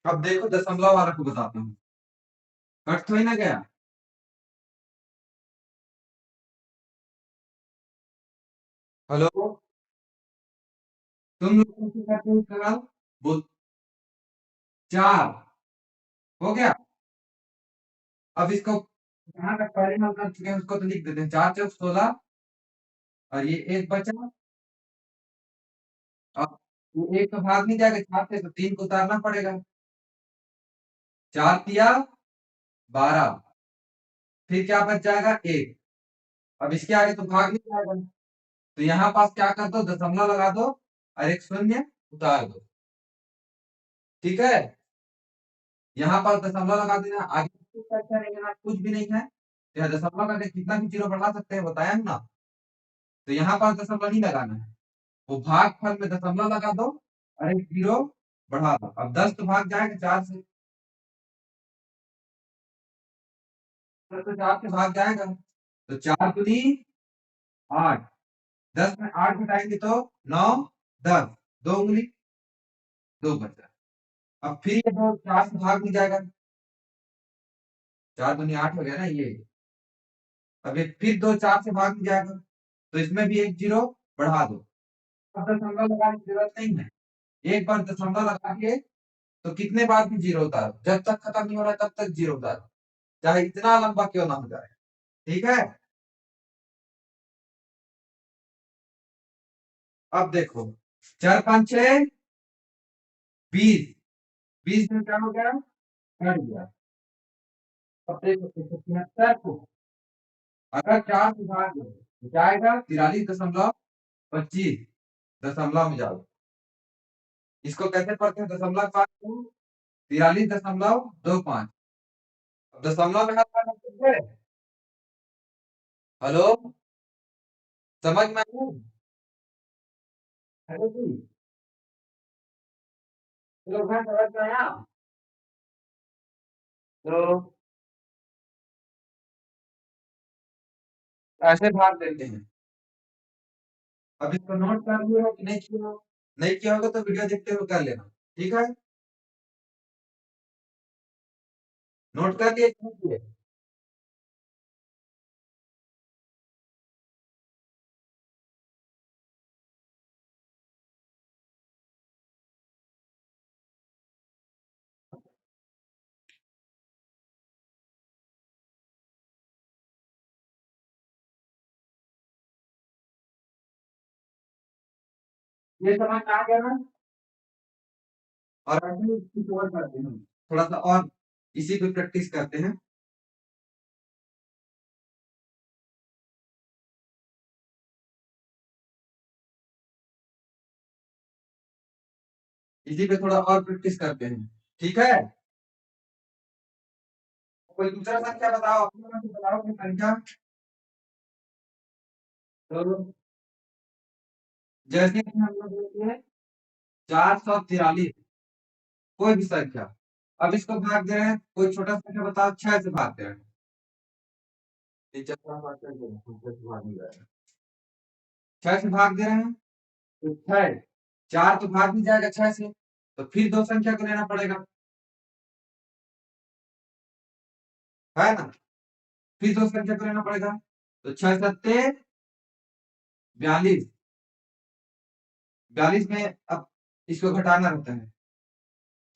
अब देखो दशमलव वाला को बताता हूँ। कट थोड़ी ना गया। हेलो। तुम लोग कैसे करते हो सवाल? वो 4 हो गया। अब इसको जहां तक पहले हम कर चुके हैं उसको तो लिख देते हैं। 4 चौक 16 और ये एक बचा। अब ये एक तो भाग नहीं जाएगा 4 से, तो 3 को उतारना पड़ेगा। 4 तिया 12। फिर क्या बच जाएगा? 1। अब इसके आगे तो भाग नहीं जाएगा, तो यहाँ पास क्या कर दो, दशमलव लगा दो और एक शून्य उतार दो। ठीक है। यहाँ पर दशमलव लगा देना। आगे कुछ अच्छा नहीं है ना, कुछ भी नहीं है, तो यहाँ दशमलव करके कितना भी जीरो बढ़ा सकते हैं, बताया हूं ना। तो यहाँ पर दशमलव नहीं लगाना है। वो भाग फल में दशमलव लगा दो और एक जीरो बढ़ा दो। अब 10 तो भाग जाएगा 4 से। 10 तो 4 से भाग जाएगा, तो 4 दूनी 8। 10 में 8 घटाएंगे तो 9 10। 2 उंगली 2 बचा। अब फिर ये दो 4 से भाग नहीं जाएगा। 4 दूनी 8 हो गया ना ये। अब ये फिर दो 4 से भाग नहीं जाएगा, तो इसमें भी एक जीरो बढ़ा दो। अब दशमलव लगाने की जरूरत नहीं है। एक बार दशमलव लगा के तो कितने बार भी जीरो उतारो, जब तक खत्म नहीं हो रहा तब तक जीरो उतारो, चाहे इतना लंबा क्यों ना हो जाए। ठीक है। अब देखो 4 5 6 20। 20 में क्या हो गया? कट गया। अब देखो 173 को अगर 4 से भाग दो तो क्या आएगा? 43.25 दशमलव में जाओ। इसको कैसे पढ़ते हैं? दशमलव के बाद 43.25। अब दशमलव में हाथ लगाना। हेलो। समझ में आया? हेलो जी। चलो मैं समझ में आया। तो ऐसे भाग देते हैं। अब इसको नोट कर लिए हो कि नहीं किया हो? नहीं किया होगा तो वीडियो देखते हुए कर लेना। ठीक है। नोट कर लिए कि नहीं किए? ये समझ में आ गया ना? और ऐसे ही कुछ और करते हैं, थोड़ा सा और इसी पे प्रैक्टिस करते हैं। इसी पे थोड़ा और प्रैक्टिस करते हैं। ठीक है। कोई दूसरा संख्या बताओ, अपने मन से बताओ कोई संख्या। तो जैसे कि हम लोग लेते हैं 443, कोई भी संख्या। अब इसको भाग दे रहे हैं, कोई छोटा संख्या बताओ, 6 से भाग दे रहे हैं। ये चक्कर भाग कर दे रहे हैं, 6 से भाग नहीं रहा है। 6 से भाग दे रहे हैं तो 6। 4 तो भाग नहीं जाएगा 6 से, तो फिर दो संख्या को लेना पड़ेगा, है ना। फिर दो संख्या को लेना पड़ेगा, तो 6 सत्ते 42। 42 में अब इसको घटाना रहता है।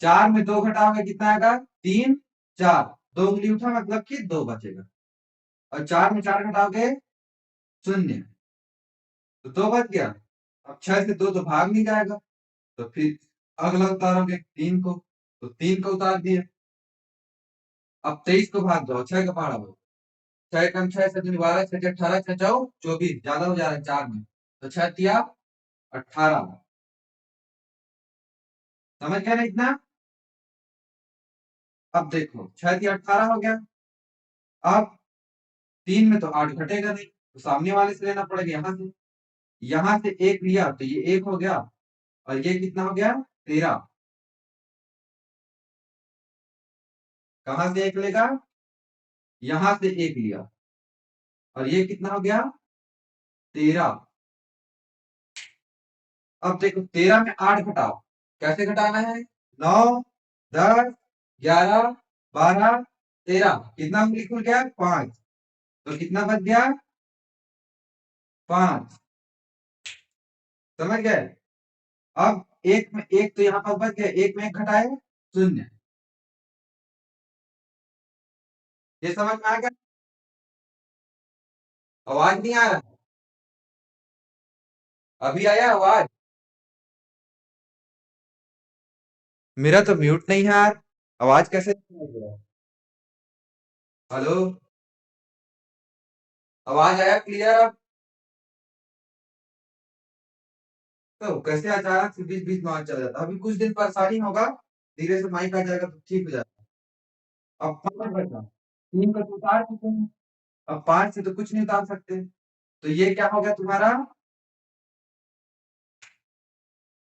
4 में 2 घटाओगे कितना आएगा? 3 4। 2 उंगली उठा मतलब कि 2 बचेगा। और 4 में 4 घटाओगे शून्य, तो 2 बच गया। अब 6 से 2 तो भाग नहीं जाएगा, तो फिर अगला उतारोगे 3 को, तो 3 को उतार दिए। अब 23 को भाग दो, 6 का पहाड़ा दो। 6 कम 6 से 12 6 18 6 जाओ 24, ज्यादा हो जा रहा है 4 में, तो 6 तिया 18। समझ गया ना इतना? अब देखो 6 तिया 18 हो गया। अब 3 में तो 8 घटेगा नहीं, तो सामने वाले से लेना पड़ेगा यहाँ से। यहाँ से 1 लिया तो ये 1 हो गया, और ये कितना हो गया? 13। कहां से 1 लेगा? यहां से 1 लिया, और ये कितना हो गया? 13। अब देखो 13 में 8 घटाओ, कैसे घटाना है? 9 10, 11, 12, 13, कितना मॉलिक्यूल गया? 5। तो कितना बच गया? 5। समझ गए? अब एक में एक तो यहाँ पर बच गया, एक में एक घटाए 0। ये समझ में आ गया? आवाज नहीं आ रहा? अभी आया आवाज? मेरा तो म्यूट नहीं है यार, आवाज कैसे नहीं आ रहा? हेलो, आवाज आया क्लियर अब? तो कैसे अचानक से बीच बीच में आवाज चला जाता? अभी कुछ दिन परेशानी होगा, धीरे से माइक आ जाएगा तो ठीक हो जाएगा। अब 5 बचा, 3 का तो उतार चुके हैं, अब 5 से तो कुछ नहीं उतार सकते। तो ये क्या हो गया तुम्हारा?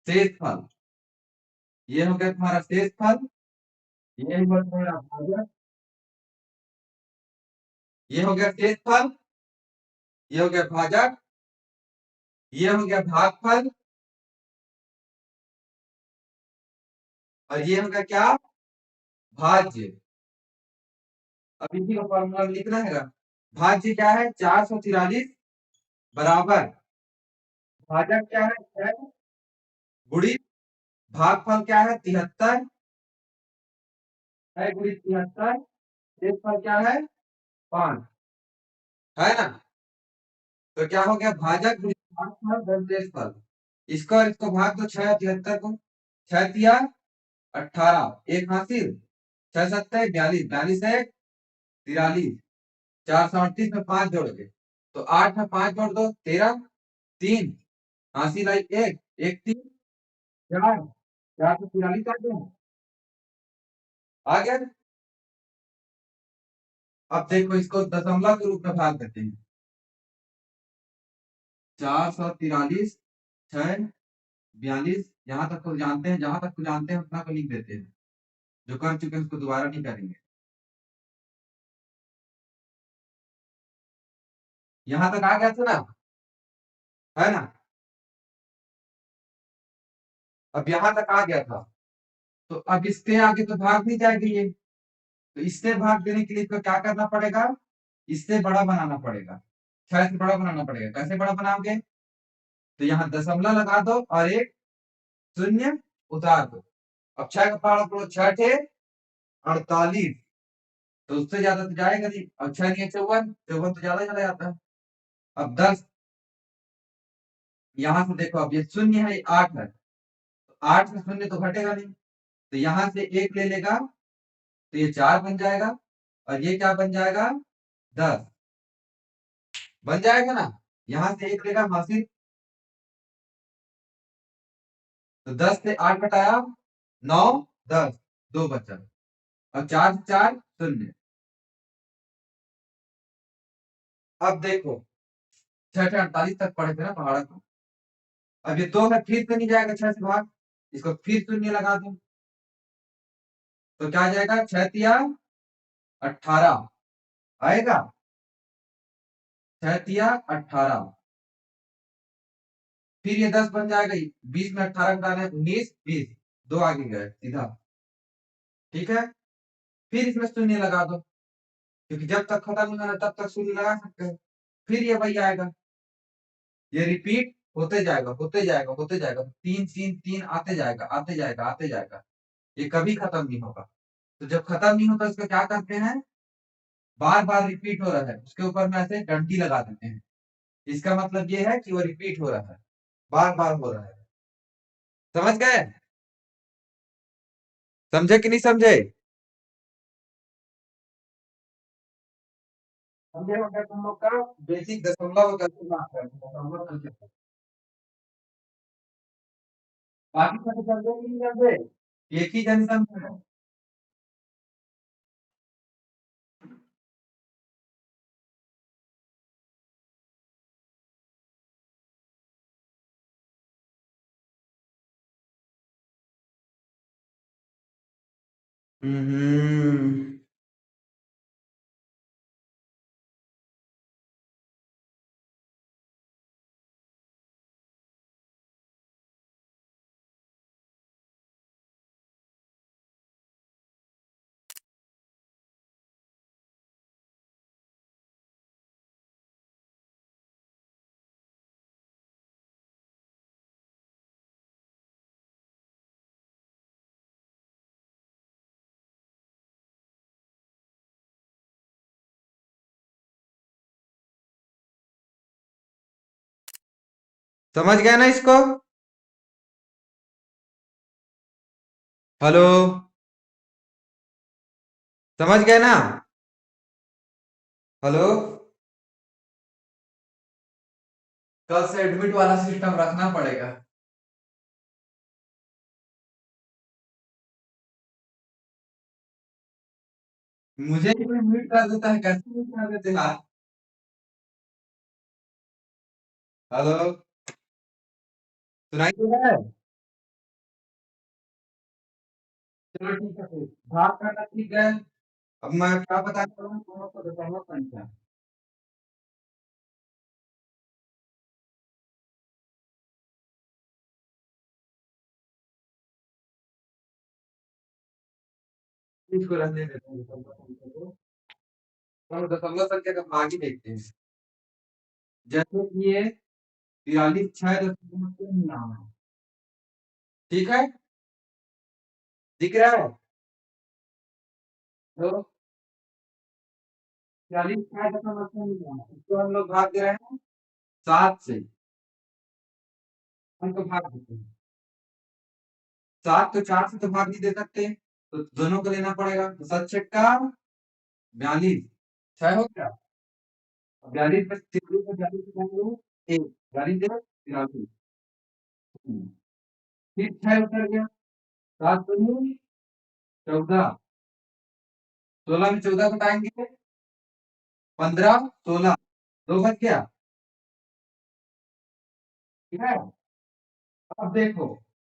शेष फल। ये हो गया तुम्हारा शेष फल। ये हुआ तुम्हारा भाजक। ये हो गया शेष फल। ये हो गया भाजक। ये हो गया भागफल। और ये हो गया क्या? भाज्य। अब इसी का फॉर्मूला लिखना है। भाज्य क्या है? 443 बराबर भाजक क्या है? 6 गुणित भागफल क्या है? 73। 6 गुणित 73। शेषफल क्या है? 5। है ना? तो क्या हो गया? भाजक गुणित भागफल धन शेषफल। इसको और इसको भाग दो, 6 73 को। 6 तिया 18, एक हासिल। 6 सत्ते 42, 42 एक 43। 438 में 5 जोड़ोगे तो 8 में 5 जोड़ दो 13। 3 हासिल आई एक, एक 3 4, 443 आ गया। आ गया। अब देखो इसको दशमलव के रूप में भाग देते हैं। 443, 6, 42, यहाँ तक तो जानते हैं, जहां तक तो जानते हैं उतना को लिख देते हैं। जो कर चुके हैं उसको दोबारा नहीं करेंगे। यहाँ तक आ गया था ना? है ना? अब यहाँ तक आ गया था, तो अब इसके आगे तो भाग नहीं जाएगी ये। तो इससे भाग देने के लिए इसको क्या करना पड़ेगा? इससे बड़ा बनाना पड़ेगा। 6 से बड़ा बनाना पड़ेगा। कैसे बड़ा बनाओगे? तो यहाँ दशमलव लगा दो और एक शून्य उतार दो। अब 6 का पहाड़ा करो, 6 थे 48। तो उससे ज्यादा तो जाएगा नहीं। अब 6 नहीं 54, 54 तो ज्यादा चला जाता है। अब 10, यहाँ से देखो, अब ये शून्य है, ये 8 है। तो 8 में शून्य तो घटेगा नहीं, तो यहाँ से एक ले लेगा तो ये 4 बन जाएगा। और ये क्या बन जाएगा? 10 बन जाएगा ना? यहाँ से एक लेगा हासिल। तो 10 से 8 घटाया 9, 10, 2 बचा। और 4 से 4 शून्य। अब देखो 6 से 48 तक पढ़े थे ना पहाड़ा को। अब ये 2 है, फिर से नहीं जाएगा 6 से भाग। इसको फिर शून्य लगा दो तो क्या आ जाएगा? 6 तिया 18 आएगा। 6 तिया 18, फिर ये 10 बन जाएगा। 20 में 18 घटाना है 19, 20, 2 आगे गए सीधा। ठीक है? फिर इसमें शून्य लगा दो, क्योंकि जब तक खत्म नहीं होना तब तक शून्य लगा सकते हैं। फिर ये वही आएगा, ये रिपीट होते जाएगा, होते जाएगा, होते जाएगा। 3 3 3 आते जाएगा, आते जाएगा, आते जाएगा। ये कभी खत्म नहीं होगा। तो जब खत्म नहीं होता इसको क्या करते हैं? बार बार रिपीट हो रहा है उसके ऊपर में ऐसे डंडी लगा देते हैं। इसका मतलब ये है कि वो रिपीट हो रहा है, बार बार हो रहा है। समझ गए? समझे कि नहीं समझे? समझे हो गया तुम लोग का बेसिक दशमलव कैसे बात करते हैं, दशमलव कैसे। बाकी सब समझे कि नहीं समझे? एक ही जन समझे। हम्म। समझ गए ना इसको? हेलो, समझ गए ना? हेलो, कल से एडमिट वाला सिस्टम रखना पड़ेगा। मुझे ही कोई म्यूट कर देता है, कैसे म्यूट कर देते हैं आप? हेलो, सुनाई दे रहा है? चलो ठीक है फिर, भाग करना ठीक है। अब मैं क्या बता रहा हूँ, दोनों को दशमलव संख्या। इसको रहने देते हैं दशमलव संख्या को। हम दशमलव संख्या का भाग ही देखते हैं। जैसे कि ये 43 6 है। ठीक है, दिख रहा है? तो 43 6 इसको हम लोग भाग दे रहे हैं 7 से। हम तो भाग देते हैं 7 तो 4 से तो भाग नहीं दे सकते, तो दोनों को लेना पड़ेगा। तो 7 6 42, 6 हो गया। 42 में 42 से जाएंगे एक, 42 43। फिर 6 उतर गया, 7 दूनी 14, 16 में 14 घटाएंगे 15 16, 2 बच गया। ठीक है, अब देखो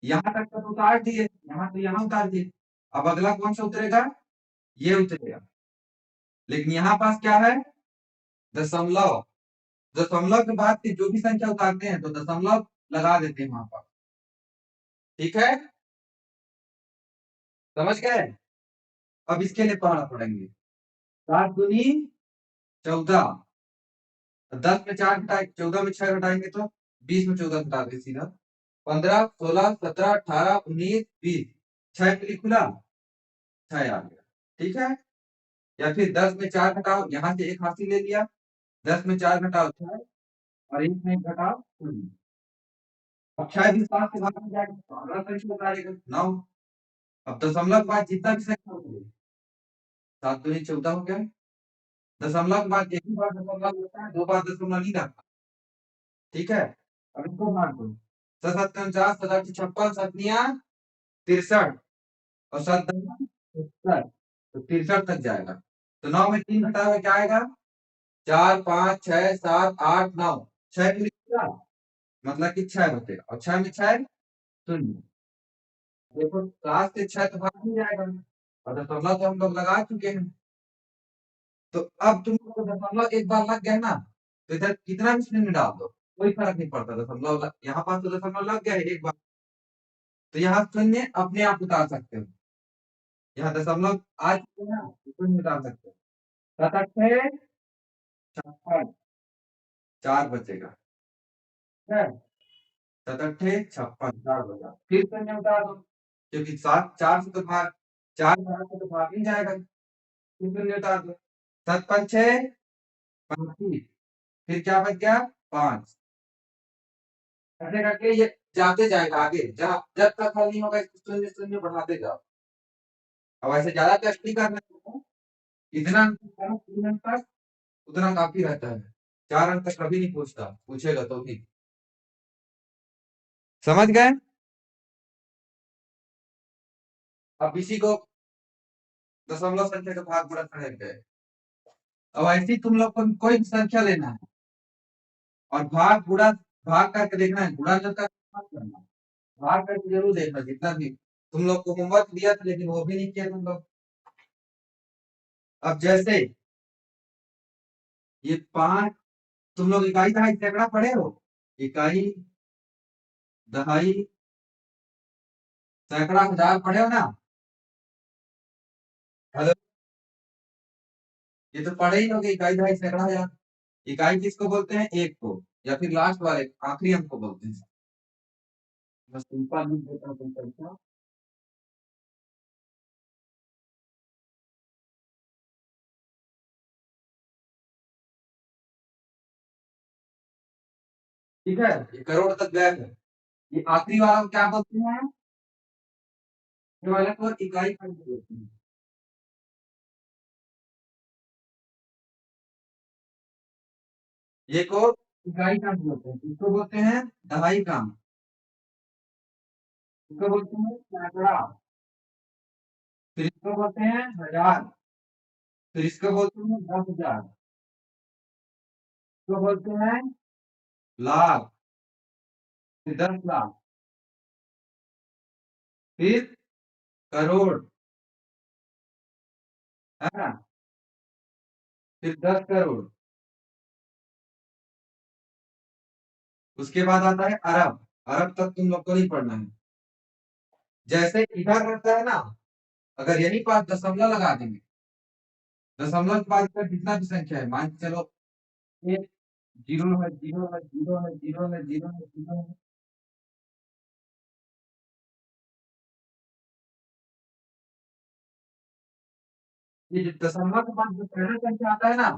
यहाँ तक का तो उतार दिए, यहाँ से यहाँ उतार दिए। अब अगला कौन सा उतरेगा? ये उतरेगा। लेकिन यहाँ पास क्या है? दशमलव। दशमलव के बाद की जो भी संख्या उतारते हैं तो दशमलव लगा देते हैं वहां पर। ठीक है, समझ गए? अब इसके लिए पढ़ना पड़ेंगे। 7 दूनी 14, 10 में 4 घटाए, 14 में 6 घटाएंगे तो 20 में 14 घटा दे सीधा। 15 16 17 18 19 20, 6 के लिए खुला, 6 आ गया। ठीक है, या फिर 10 में 4 घटाओ, यहाँ से एक हासिल ले लिया। 10 में 4 घटाओ 6, और 1 में 1 घटाओ 0। अब 6 भी 7 से भाग में जाएगा तो अगला संख्या बता देगा 9। अब दशमलव के बाद जितना भी संख्या होगी, 7 दूनी 14 हो गया। दशमलव के बाद एक ही बार दशमलव होता है, 2 बार दशमलव नहीं रहता। ठीक है, अब इसको मान दो। 7 7 49, 7 8 56, 7 63, और 7 10 70, तो 63 तक जाएगा। तो 9 में 3 घटा हुआ क्या आएगा? 4 5 6 7 8 9, 6 के लिए क्या? मतलब कि 6 बचेगा, और 6 में 6 शून्य। देखो 7 से 6 तो भाग नहीं जाएगा, और दशमलव तो हम लोग लगा चुके हैं। तो अब तुमको दशमलव एक बार लग गया ना, तो इधर कितना भी शून्य डाल दो, कोई फर्क नहीं पड़ता। यहाँ पास तो दशमलव लग गया है एक बार, तो यहाँ शून्य अपने आप उतार सकते हो। यहाँ दशमलव आ चुके हैं ना, तो शून्य उतार सकते हो। 7 8 56, 4 बचेगा। ठीक है, 7 8 56, 4 बचा, फिर शून्य उतार दो, क्योंकि 4 से तो भाग नहीं जाएगा। फिर शून्य उतार दो, 7 5 6 35, फिर क्या बच गया? 5। ऐसे करके ये जाते जाएगा आगे, जहाँ जब तक हल नहीं होगा इसको शून्य शून्य बढ़ाते जाओ। अब ऐसे ज्यादा टेस्ट नहीं करना है। इतना अंक करो, 3 अंक तक उतना काफी रहता है। 4 अंक तक कभी नहीं पूछता, पूछेगा तो भी। समझ गए? अब इसी को दशमलव संख्या का भाग गुणा कर गए। अब ऐसे ही तुम लोग को कोई भी संख्या लेना है, और भाग गुणा, भाग करके देखना है, गुणा जब तक मत करना, भाग करके जरूर देखना। जितना भी तुम लोग को होमवर्क दिया था लेकिन वो भी नहीं किया तुम लोग। अब जैसे ये 5, तुम लोग इकाई दहाई सैकड़ा पढ़े हो? इकाई दहाई सैकड़ा हजार पढ़े हो ना? हेलो, ये तो पढ़े ही होगे, इकाई दहाई सैकड़ा हजार। इकाई किसको बोलते हैं? एक को, या फिर लास्ट वाले आखिरी अंक को बोलते हैं। बस सिंपल लिख देता हूँ संख्या। ठीक है, ये करोड़ तक गया है। ये आखिरी वाला को क्या बोलते हैं? ये वाले को इकाई खंड बोलते हैं। ये को इकाई खंड बोलते हैं। इसको बोलते हैं दहाई काम। इसको बोलते हैं सैकड़ा। फिर इसको बोलते हैं हजार। फिर इसको बोलते हैं 10,000। इसको बोलते हैं लाख। फिर 10 लाख। फिर करोड़, है ना? फिर 10 करोड़। उसके बाद आता है अरब। अरब तक तुम लोग को नहीं पढ़ना है। जैसे इधर रहता है ना, अगर यही पास दशमलव लगा देंगे, दशमलव के बाद इसका जितना भी संख्या है, मान के चलो एक जीरो है, जीरो है, जीरो है, जीरो है, जीरो है, जीरो है। ये जो दशमलव के बाद जो पहला संख्या आता है ना,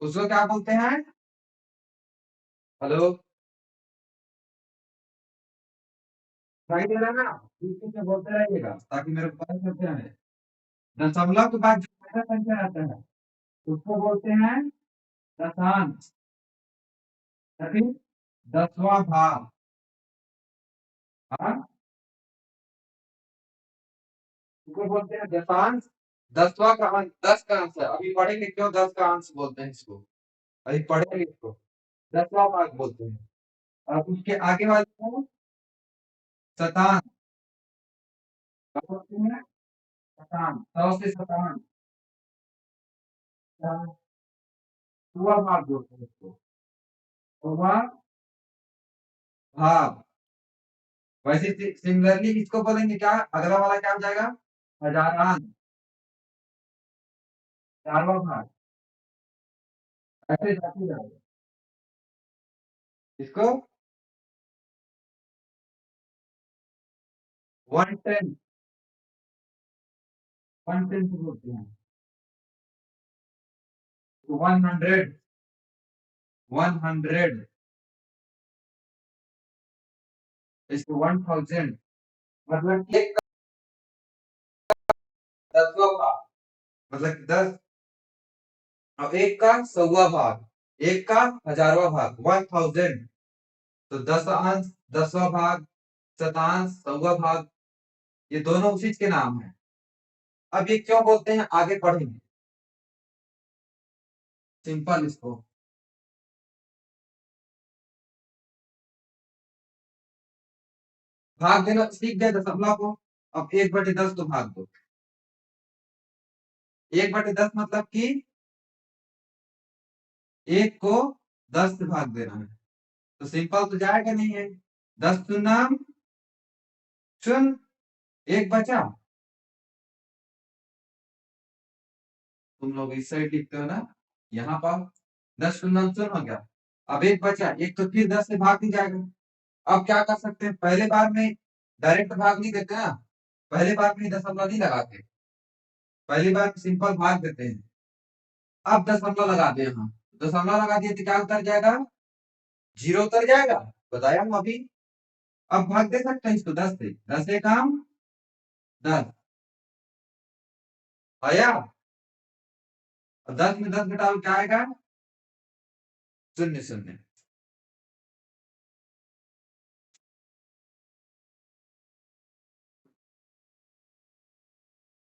उसको क्या बोलते हैं? हेलो, दिखाई दे रहा है ना? बीच बीच में बोलते रहिएगा ताकि मेरे को पता चलते रहे। दशमलव के बाद जो पहला संख्या आता है, उसको बोलते हैं दशांश, या फिर 10वां भाग। हाँ, इसको बोलते हैं दशांश। 10वां का अंश, 10 का अंश है। अभी पढ़ेंगे क्यों 10 का अंश बोलते हैं इसको। अभी पढ़ेंगे इसको। 10वां भाग बोलते हैं। और उसके आगे वाले को शतांश। क्या बोलते हैं? शतांश, 100 से शतांश। सौवा भाग बोलते हैं इसको। सौवा भाग। वैसे सिमिलरली इसको बोलेंगे क्या? अगला वाला क्या हो जाएगा? हजारांश, 4वां भाग। ऐसे जाते जाएगा। इसको 1/10, 1/10 बोलते हैं। 100, 100। इसको 1000। मतलब एक का 10वां भाग, मतलब 10। और एक का 100वां भाग, एक का 1000वां भाग, 1000। तो दशांश, 10वां भाग, शतांश, 100वां भाग, ये दोनों उसी के नाम है। अब ये क्यों बोलते हैं आगे पढ़ेंगे। सिंपल इसको भाग देना सीख गए दशमलव को। अब 1/10 तो भाग दो। 1/10 मतलब कि एक को 10 से भाग देना है। तो सिंपल तो जाएगा नहीं है। 10 शून्य शून्य, एक बचा। तुम लोग इस साइड लिखते हो ना, यहाँ पर 10 शून्य शून्य हो गया। अब एक बचा, एक तो फिर 10 से भाग नहीं जाएगा। अब क्या कर सकते हैं? पहले बार में डायरेक्ट भाग नहीं देते ना, पहले बार में दशमलव नहीं लगाते, पहली बार सिंपल भाग देते हैं। अब दशमलव लगा दे, यहाँ दशमलव लगा दिए तो क्या उतर जाएगा? जीरो उतर जाएगा। बताया हम अभी। अब भाग दे सकते हैं इसको 10 से। 10 आया। और 10 में 10 घटाओ क्या आएगा? 0 0।